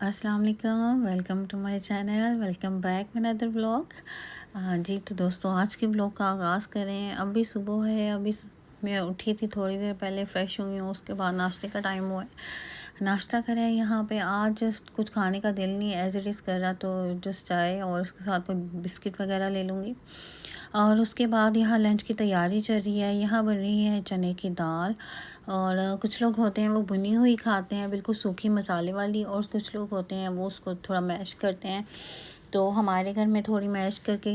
अस्सलाम वालेकुम, welcome to my channel, welcome back my another vlog. जी तो दोस्तों, आज के व्लॉग का आगाज़ करें। अभी सुबह है, मैं उठी थी थोड़ी देर पहले, फ़्रेश हुई हूँ, उसके बाद नाश्ते का टाइम हुआ है। नाश्ता करें यहाँ पे। आज जस्ट कुछ खाने का दिल नहीं एज़ इट इज़ कर रहा, तो जस्ट चाय और उसके साथ कोई बिस्किट वगैरह ले लूँगी। और उसके बाद यहाँ लंच की तैयारी चल रही है। यहाँ बन रही है चने की दाल, और कुछ लोग होते हैं वो भुनी हुई खाते हैं बिल्कुल सूखी मसाले वाली, और कुछ लोग होते हैं वो उसको थोड़ा मैश करते हैं। तो हमारे घर में थोड़ी मैश करके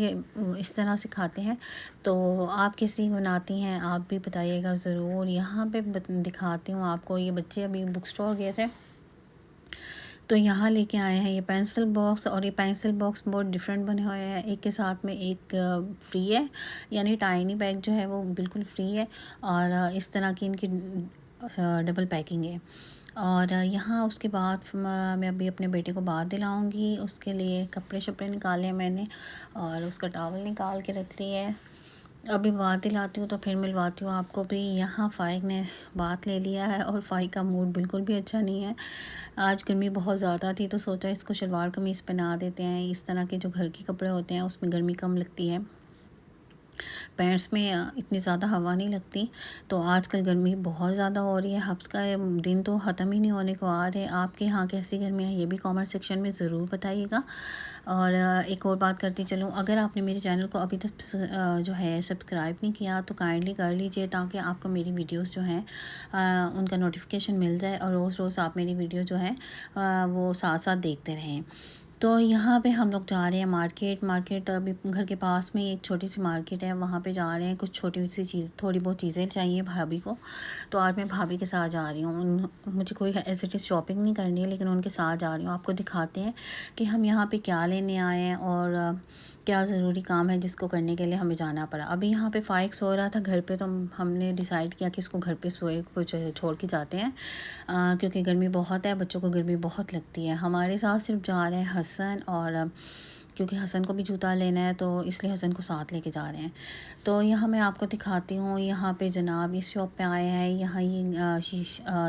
इस तरह से खाते हैं। तो आप कैसी बनाती हैं, आप भी बताइएगा ज़रूर। यहाँ पे दिखाती हूँ आपको। ये बच्चे अभी बुक स्टोर गए थे, तो यहाँ लेके आए हैं ये पेंसिल बॉक्स। और ये पेंसिल बॉक्स बहुत डिफरेंट बने हुए हैं। एक के साथ में एक फ्री है, यानी टाइनी बैग जो है वो बिल्कुल फ्री है। और इस तरह की इनकी डबल पैकिंग है। और यहाँ उसके बाद मैं अभी अपने बेटे को बाथ दिलाऊंगी। उसके लिए कपड़े शपड़े निकाले मैंने, और उसका टॉवल निकाल के रख लिया है। अभी बात दिलाती हूँ तो फिर मिलवाती हूँ आपको भी। यहाँ फ़ाइक ने बात ले लिया है, और फ़ाइक का मूड बिल्कुल भी अच्छा नहीं है। आज गर्मी बहुत ज़्यादा थी, तो सोचा इसको शलवार कमीज़ पहना देते हैं। इस तरह के जो घर के कपड़े होते हैं उसमें गर्मी कम लगती है, पैंट्स में इतनी ज़्यादा हवा नहीं लगती। तो आजकल गर्मी बहुत ज़्यादा हो रही है, हफ्स का ये दिन तो ख़त्म ही नहीं होने को आ रहे। आपके यहाँ कैसी गर्मी है ये भी कमेंट सेक्शन में ज़रूर बताइएगा। और एक और बात करती चलूँ, अगर आपने मेरे चैनल को अभी तक जो है सब्सक्राइब नहीं किया तो काइंडली कर लीजिए, ताकि आपको मेरी वीडियोस जो हैं उनका नोटिफिकेशन मिल जाए, और रोज़ रोज़ आप मेरी वीडियो जो है वो साथ साथ देखते रहें। तो यहाँ पे हम लोग जा रहे हैं मार्केट अभी घर के पास में एक छोटी सी मार्केट है, वहाँ पे जा रहे हैं। कुछ छोटी सी चीज़, थोड़ी बहुत चीज़ें चाहिए भाभी को, तो आज मैं भाभी के साथ जा रही हूँ। मुझे कोई ऐसे इट शॉपिंग नहीं करनी है, लेकिन उनके साथ जा रही हूँ। आपको दिखाते हैं कि हम यहाँ पे क्या लेने आए हैं, और क्या ज़रूरी काम है जिसको करने के लिए हमें जाना पड़ा। अभी यहाँ पे फ़ाइक सो रहा था घर पे, तो हमने डिसाइड किया कि इसको घर पे सोए कुछ छोड़ के जाते हैं, क्योंकि गर्मी बहुत है, बच्चों को गर्मी बहुत लगती है। हमारे साथ सिर्फ जा रहे हैं हसन, और क्योंकि हसन को भी जूता लेना है, तो इसलिए हसन को साथ लेके जा रहे हैं। तो यहाँ मैं आपको दिखाती हूँ। यहाँ पे जनाब इस शॉप पे आए हैं। यहाँ ये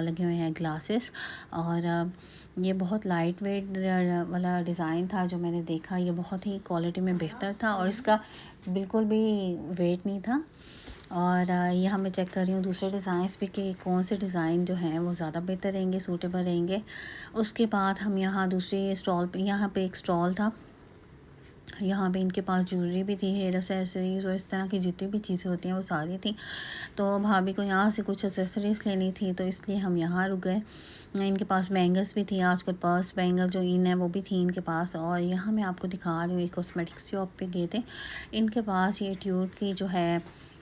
लगे हुए हैं ग्लासेस, और ये बहुत लाइट वेट वाला डिज़ाइन था जो मैंने देखा। ये बहुत ही क्वालिटी में बेहतर था, और इसका बिल्कुल भी वेट नहीं था। और यहाँ मैं चेक कर रही हूँ दूसरे डिज़ाइंस भी कि कौन से डिज़ाइन जो हैं वो ज़्यादा बेहतर रहेंगे, सूटेबल रहेंगे। उसके बाद हम यहाँ दूसरे स्टॉल पे, यहाँ पे एक स्टॉल था, यहाँ पे इनके पास ज्वेलरी भी थी, हेयर एक्सेसरीज़ और इस तरह की जितनी भी चीज़ें होती हैं वो सारी थी। तो भाभी को यहाँ से कुछ एक्सेसरीज़ लेनी थी, तो इसलिए हम यहाँ रुक गए। इनके पास बैंगल्स भी थी, आजकल पर्स बैंगल जो इन है वो भी थी इनके पास। और यहाँ मैं आपको दिखा रही हूँ, एक कॉस्मेटिक्स शॉप पे गए थे। इनके पास ये ट्यूट की जो है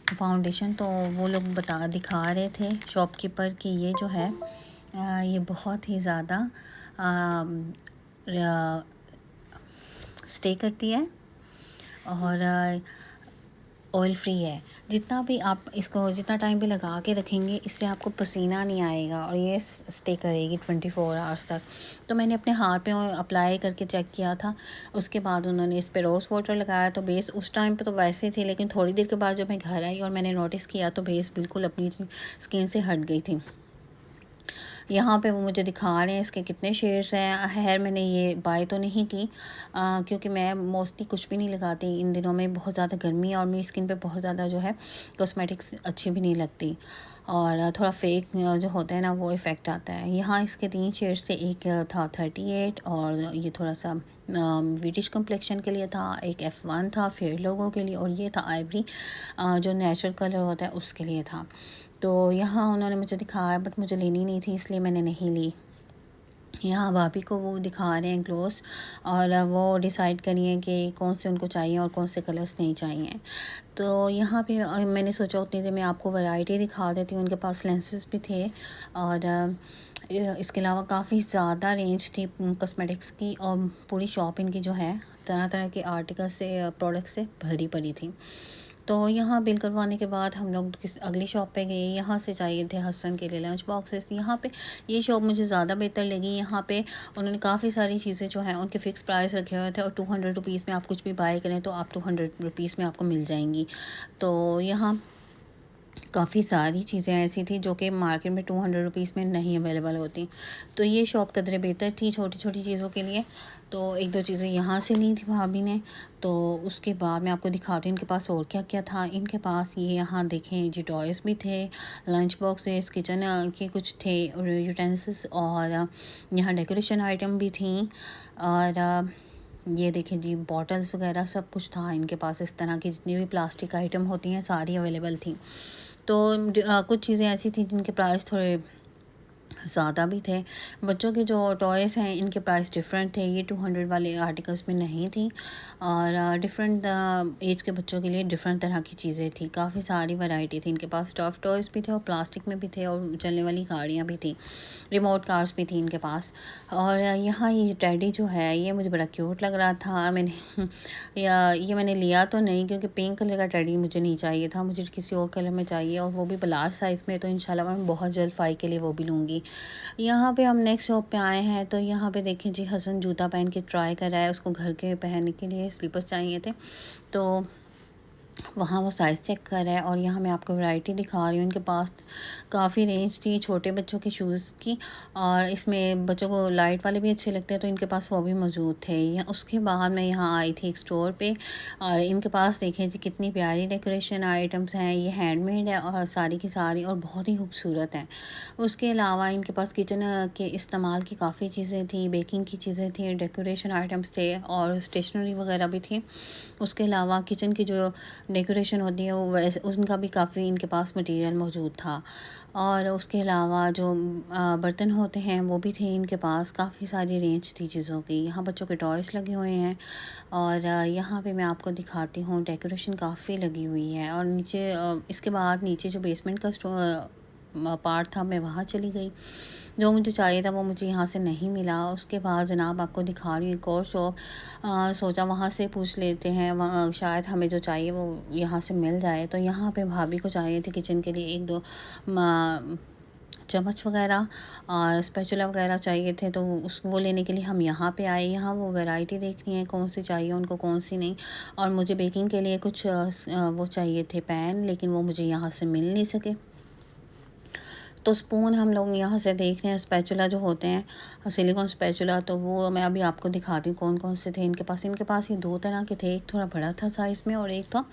फाउंडेशन, तो वो लोग दिखा रहे थे शॉपकीपर कि ये जो है ये बहुत ही ज़्यादा स्टे करती है, और ऑयल फ्री है। जितना भी आप इसको जितना टाइम भी लगा के रखेंगे, इससे आपको पसीना नहीं आएगा, और ये स्टे करेगी 24 आवर्स तक। तो मैंने अपने हाथ पे अप्लाई करके चेक किया था। उसके बाद उन्होंने इस पे रोज़ वाटर लगाया, तो बेस उस टाइम पे तो वैसे थी, लेकिन थोड़ी देर के बाद जब मैं घर आई और मैंने नोटिस किया, तो बेस बिल्कुल अपनी स्किन से हट गई थी। यहाँ पे वो मुझे दिखा रहे हैं इसके कितने शेड्स हैं। खैर मैंने ये बाय तो नहीं की, क्योंकि मैं मोस्टली कुछ भी नहीं लगाती इन दिनों में। बहुत ज़्यादा गर्मी है, और मेरी स्किन पे बहुत ज़्यादा जो है कॉस्मेटिक्स अच्छी भी नहीं लगती, और थोड़ा फेक जो होता है ना वो इफ़ेक्ट आता है। यहाँ इसके 3 शेड्स थे, एक था 38, और ये थोड़ा सा ब्रिटिश कम्प्लेक्शन के लिए था, एक F1 था फेयर लोगों के लिए, और ये था आइवरी जो नेचुरल कलर होता है उसके लिए था। तो यहाँ उन्होंने मुझे दिखाया, बट मुझे लेनी नहीं थी, इसलिए मैंने नहीं ली। यहाँ भाभी को वो दिखा रहे हैं ग्लोस, और वो डिसाइड करिए कि कौन से उनको चाहिए और कौन से कलर्स नहीं चाहिए। तो यहाँ पे मैंने सोचा उतनी देर में आपको वैरायटी दिखा देती हूँ। उनके पास लेंसेज भी थे, और इसके अलावा काफ़ी ज़्यादा रेंज थी कॉस्मेटिक्स की, और पूरी शॉप इनकी जो है तरह तरह के आर्टिकल से प्रोडक्ट से भरी पड़ी थी। तो यहाँ बिल करवाने के बाद हम लोग अगली शॉप पे गए। यहाँ से चाहिए थे हसन के लिए लंच बॉक्सेस। यहाँ पे ये शॉप मुझे ज़्यादा बेहतर लगी। यहाँ पे उन्होंने काफ़ी सारी चीज़ें जो हैं उनके फ़िक्स प्राइस रखे हुए थे, और 200 रुपीज़ में आप कुछ भी बाय करें तो आप 200 रुपीज़ में आपको मिल जाएंगी। तो यहाँ काफ़ी सारी चीज़ें ऐसी थी जो कि मार्केट में 200 रुपीज़ में नहीं अवेलेबल होती। तो ये शॉप कदरे बेहतर थी छोटी-छोटी चीज़ों के लिए। तो 1-2 चीज़ें यहाँ से ली थी भाभी ने। तो उसके बाद मैं आपको दिखाती हूँ इनके पास और क्या-क्या था। इनके पास ये यहाँ देखें जी टॉयज़ भी थे, लंच बॉक्सेस, किचन के कुछ थे और यूटेंसिल्स और यहाँ डेकोरेशन आइटम भी थी। और ये देखें जी बॉटल्स वग़ैरह सब कुछ था इनके पास। इस तरह की जितनी भी प्लास्टिक आइटम होती हैं सारी अवेलेबल थी। तो कुछ चीज़ें ऐसी थी जिनके प्राइस थोड़े ज़्यादा भी थे। बच्चों के जो टॉयज़ हैं इनके प्राइस डिफरेंट थे, ये 200 वाले आर्टिकल्स में नहीं थी। और डिफरेंट एज के बच्चों के लिए डिफरेंट तरह की चीज़ें थी। काफ़ी सारी वैरायटी थी इनके पास। स्टफ़ टॉयज़ भी थे और प्लास्टिक में भी थे और चलने वाली गाड़ियाँ भी थी। रिमोट कार्स भी थी इनके पास। और यहाँ ये टेडी जो है ये मुझे बड़ा क्यूट लग रहा था। मैंने या ये मैंने लिया तो नहीं, क्योंकि पिंक कलर का टेडी मुझे नहीं चाहिए था, मुझे किसी और कलर में चाहिए और वो भी लार्ज साइज़ में। तो इंशाल्लाह मैं बहुत जल्द फ़ाई के लिए वो भी लूँगी। यहाँ पे हम नेक्स्ट शॉप पे आए हैं। तो यहाँ पे देखें जी हसन जूता पहन के ट्राई कर रहा है, उसको घर के पहनने के लिए स्लीपर्स चाहिए थे। तो वहाँ वो साइज़ चेक कर रहा है और यहाँ मैं आपको वैरायटी दिखा रही हूँ। इनके पास काफ़ी रेंज थी छोटे बच्चों के शूज़ की। और इसमें बच्चों को लाइट वाले भी अच्छे लगते हैं तो इनके पास वो भी मौजूद थे। या उसके बाद मैं यहाँ आई थी एक स्टोर पे और इनके पास देखें जी कितनी प्यारी डेकोरेशन आइटम्स हैं। ये हैंडमेड है और सारी की सारी और बहुत ही खूबसूरत हैं। उसके अलावा इनके पास किचन के इस्तेमाल की काफ़ी चीज़ें थी, बेकिंग की चीज़ें थी, डेकोरेशन आइटम्स थे और स्टेशनरी वगैरह भी थी। उसके अलावा किचन की जो डेकोरेशन होती है वो वैसे उनका भी काफ़ी इनके पास मटेरियल मौजूद था। और उसके अलावा जो बर्तन होते हैं वो भी थे इनके पास। काफ़ी सारी रेंज थी चीज़ों की। यहाँ बच्चों के टॉयज़ लगे हुए हैं और यहाँ पे मैं आपको दिखाती हूँ डेकोरेशन काफ़ी लगी हुई है। और नीचे इसके बाद नीचे जो बेसमेंट का पार्ट था मैं वहाँ चली गई। जो मुझे चाहिए था वो मुझे यहाँ से नहीं मिला। उसके बाद जनाब आपको दिखा रही हूँ एक और शॉप। सोचा वहाँ से पूछ लेते हैं, वहाँ शायद हमें जो चाहिए वो यहाँ से मिल जाए। तो यहाँ पे भाभी को चाहिए थे किचन के लिए 1-2 चम्मच वगैरह और स्पैचुला वगैरह चाहिए थे। तो वो लेने के लिए हम यहाँ पे आए। यहाँ वो वैरायटी देखनी है कौन सी चाहिए उनको कौन सी नहीं। और मुझे बेकिंग के लिए कुछ वो चाहिए थे पैन, लेकिन वो मुझे यहाँ से मिल नहीं सके। तो स्पून हम लोग यहाँ से देख रहे हैं, स्पैचुला जो होते हैं सिलिकॉन स्पैचुला, तो वो मैं अभी आपको दिखाती हूँ कौन कौन से थे इनके पास। इनके पास ये 2 तरह के थे, एक थोड़ा बड़ा था साइज़ में और एक था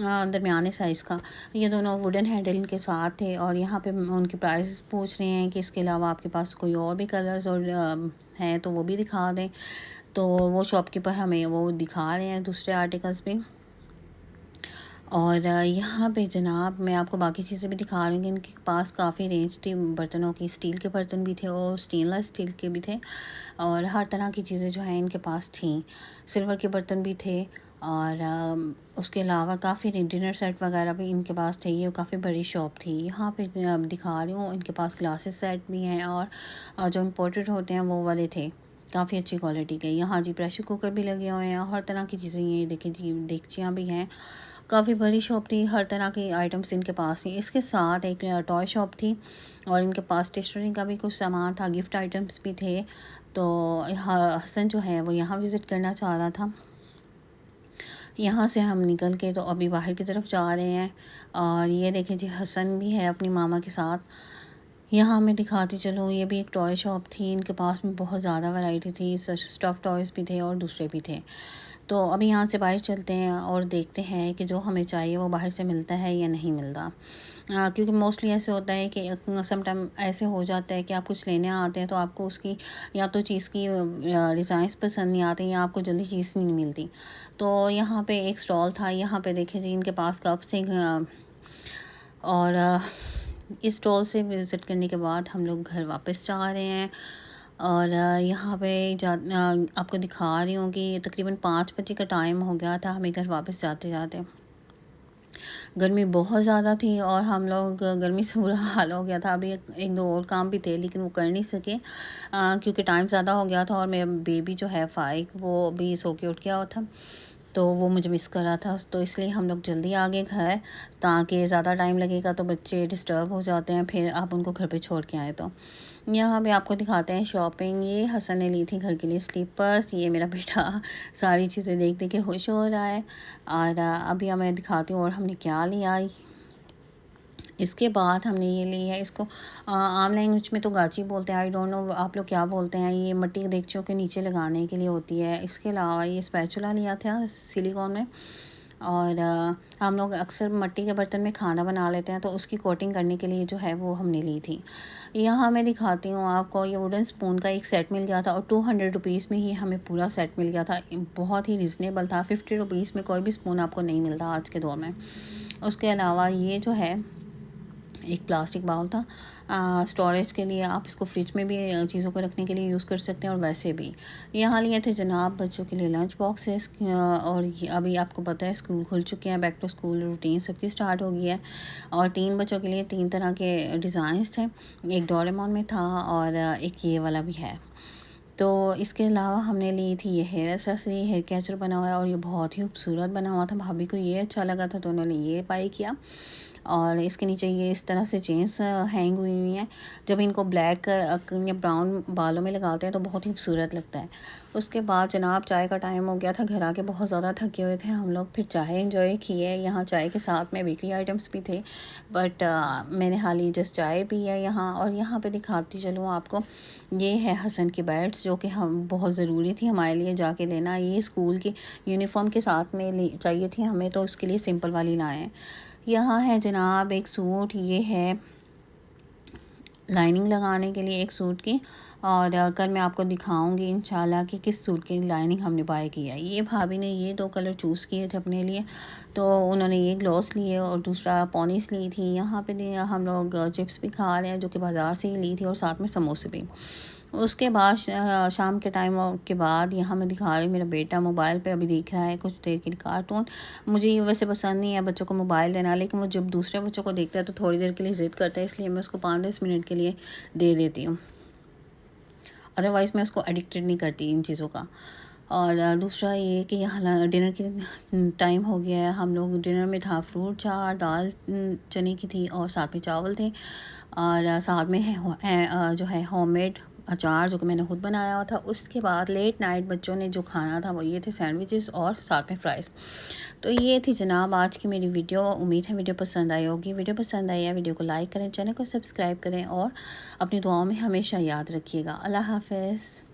दरमियाने साइज़ का। ये दोनों वुडन हैंडल इनके साथ थे और यहाँ पे उनके प्राइस पूछ रहे हैं कि इसके अलावा आपके पास कोई और भी कलर्स और हैं तो वो भी दिखा दें। तो वो शॉपकीपर हमें वो दिखा रहे हैं दूसरे आर्टिकल्स भी। और यहाँ पे जनाब मैं आपको बाकी चीज़ें भी दिखा रही हूँ कि इनके पास काफ़ी रेंज थी बर्तनों की। स्टील के बर्तन भी थे और स्टेनलेस स्टील के भी थे और हर तरह की चीज़ें जो हैं इनके पास थी। सिल्वर के बर्तन भी थे और उसके अलावा काफ़ी डिनर सेट वगैरह भी इनके पास थे। ये काफ़ी बड़ी शॉप थी। यहाँ पे दिखा रही हूँ इनके पास ग्लासेस सेट भी हैं और जो इम्पोर्टेड होते हैं वो वाले थे, काफ़ी अच्छी क्वालिटी के। यहाँ जी प्रेशर कुकर भी लगे हुए हैं और हर तरह की चीज़ें, ये देखें जी देगचियाँ भी हैं। काफ़ी बड़ी शॉप थी, हर तरह के आइटम्स इनके पास थी। इसके साथ एक टॉय शॉप थी और इनके पास स्टेशनरी का भी कुछ सामान था, गिफ्ट आइटम्स भी थे। तो हसन जो है वो यहाँ विज़िट करना चाह रहा था। यहाँ से हम निकल के तो अभी बाहर की तरफ जा रहे हैं। और ये देखें जी हसन भी है अपनी मामा के साथ। यहाँ मैं दिखाती चलूँ, ये भी एक टॉय शॉप थी। इनके पास में बहुत ज़्यादा वैरायटी थी, स्टफ़ टॉयज़ भी थे और दूसरे भी थे। तो अभी यहाँ से बाहर चलते हैं और देखते हैं कि जो हमें चाहिए वो बाहर से मिलता है या नहीं मिलता। क्योंकि मोस्टली ऐसे होता है कि सम टाइम ऐसे हो जाता है कि आप कुछ लेने आते हैं तो आपको उसकी या तो चीज़ की डिज़ाइंस पसंद नहीं आते या आपको जल्दी चीज़ नहीं मिलती। तो यहाँ पे एक स्टॉल था, यहाँ पे देखें जी इनके पास कप्स हैं। और इस स्टॉल से विज़िट करने के बाद हम लोग घर वापस जा रहे हैं। और यहाँ पे आपको दिखा रही हूँ कि तकरीबन 5 बजे का टाइम हो गया था हमें घर वापस जाते-जाते। गर्मी बहुत ज़्यादा थी और हम लोग गर्मी से बुरा हाल हो गया था। अभी एक दो और काम भी थे लेकिन वो कर नहीं सके क्योंकि टाइम ज़्यादा हो गया था और मेरा बेबी जो है फ़ाइक वो अभी सो के उठ गया हुआ था। तो वो मुझे मिस कर रहा था, तो इसलिए हम लोग जल्दी आ गए घर, ताकि ज़्यादा टाइम लगेगा तो बच्चे डिस्टर्ब हो जाते हैं फिर आप उनको घर पे छोड़ के आए। तो यहाँ पे आपको दिखाते हैं शॉपिंग। ये हसन ने ली थी घर के लिए स्लीपर्स। ये मेरा बेटा सारी चीज़ें देख देख के खुश हो रहा है। और अभी मैं दिखाती हूँ और हमने क्या लिया। इसके बाद हमने ये ली है इसको, आम लैंग्वेज में तो गाची बोलते हैं, आई डोंट नो आप लोग क्या बोलते हैं। ये मिट्टी के देगचों के नीचे लगाने के लिए होती है। इसके अलावा ये स्पैचुला लिया था सिलिकॉन में, और हम लोग अक्सर मिट्टी के बर्तन में खाना बना लेते हैं, तो उसकी कोटिंग करने के लिए जो है वो हमने ली थी। यहाँ मैं दिखाती हूँ आपको, ये वुडन स्पून का एक सेट मिल गया था और 200 रुपीज़ में ही हमें पूरा सेट मिल गया था। बहुत ही रिजनेबल था, 50 रुपीज़ में कोई भी स्पून आपको नहीं मिलता आज के दौर में। उसके अलावा ये जो है एक प्लास्टिक बाउल था स्टोरेज के लिए, आप इसको फ्रिज में भी चीज़ों को रखने के लिए यूज़ कर सकते हैं और वैसे भी। यहाँ लिए थे जनाब बच्चों के लिए लंच बॉक्सेस, और अभी आपको पता है स्कूल खुल चुके हैं, बैक टू स्कूल रूटीन सबकी स्टार्ट हो गई है। और 3 बच्चों के लिए 3 तरह के डिज़ाइंस थे, एक डोरेमोन में था और एक ये वाला भी है। तो इसके अलावा हमने ली थी ये हेयर एक्सेसरी, हेयर कैचर बना हुआ है और ये बहुत ही खूबसूरत बना हुआ था। भाभी को ये अच्छा लगा था तो उन्होंने ये बाई किया। और इसके नीचे ये इस तरह से चेन्स हैंग हुई हुई हैं। जब इनको ब्लैक या ब्राउन बालों में लगाते हैं तो बहुत ही खूबसूरत लगता है। उसके बाद जनाब चाय का टाइम हो गया था, घर आके बहुत ज़्यादा थके हुए थे हम लोग, फिर चाय एंजॉय किए। यहाँ चाय के साथ में बेकरी आइटम्स भी थे, बट मैंने हाल ही जस्ट चाय पी है यहाँ। और यहाँ पे दिखाती चलूँ आपको, ये है हसन की बैट्स, जो कि हम बहुत ज़रूरी थी हमारे लिए जाके लेना। ये स्कूल की यूनिफॉर्म के साथ में चाहिए थी हमें, तो उसके लिए सिंपल वाली लाए हैं। यहाँ है जनाब एक सूट, ये है लाइनिंग लगाने के लिए एक सूट की, और कल मैं आपको दिखाऊंगी इंशाल्लाह कि किस सूट की लाइनिंग हमने बाय की है। ये भाभी ने ये 2 कलर चूज़ किए थे अपने लिए, तो उन्होंने ये ग्लॉस लिए और दूसरा पॉनीस ली थी। यहाँ पे हम लोग चिप्स भी खा रहे हैं, जो कि बाज़ार से ही ली थी, और साथ में समोसे भी। उसके बाद शाम के टाइम के बाद यहाँ मैं दिखा रही हूँ, मेरा बेटा मोबाइल पे अभी देख रहा है कुछ देर के लिए कार्टून। मुझे ये वैसे पसंद नहीं है बच्चों को मोबाइल देना, लेकिन वो जब दूसरे बच्चों को देखता है तो थोड़ी देर के लिए ज़िद करता है, इसलिए मैं उसको 5-10 मिनट के लिए दे देती हूँ। अदरवाइज़ मैं उसको एडिक्टेड नहीं करती इन चीज़ों का। और दूसरा ये कि यहाँ डिनर की टाइम हो गया है। हम लोग डिनर में था फ्रूट चाट, दाल चने की थी और साथ में चावल थे, और साथ में जो है होममेड अचार, जो कि मैंने खुद बनाया हुआ था। उसके बाद लेट नाइट बच्चों ने जो खाना था वो ये थे सैंडविचेस और साथ में फ़्राइज़। तो ये थी जनाब आज की मेरी वीडियो। उम्मीद है वीडियो पसंद आई होगी। वीडियो पसंद आई है वीडियो को लाइक करें, चैनल को सब्सक्राइब करें और अपनी दुआओं में हमेशा याद रखिएगा। अल्लाह हाफ़िज़।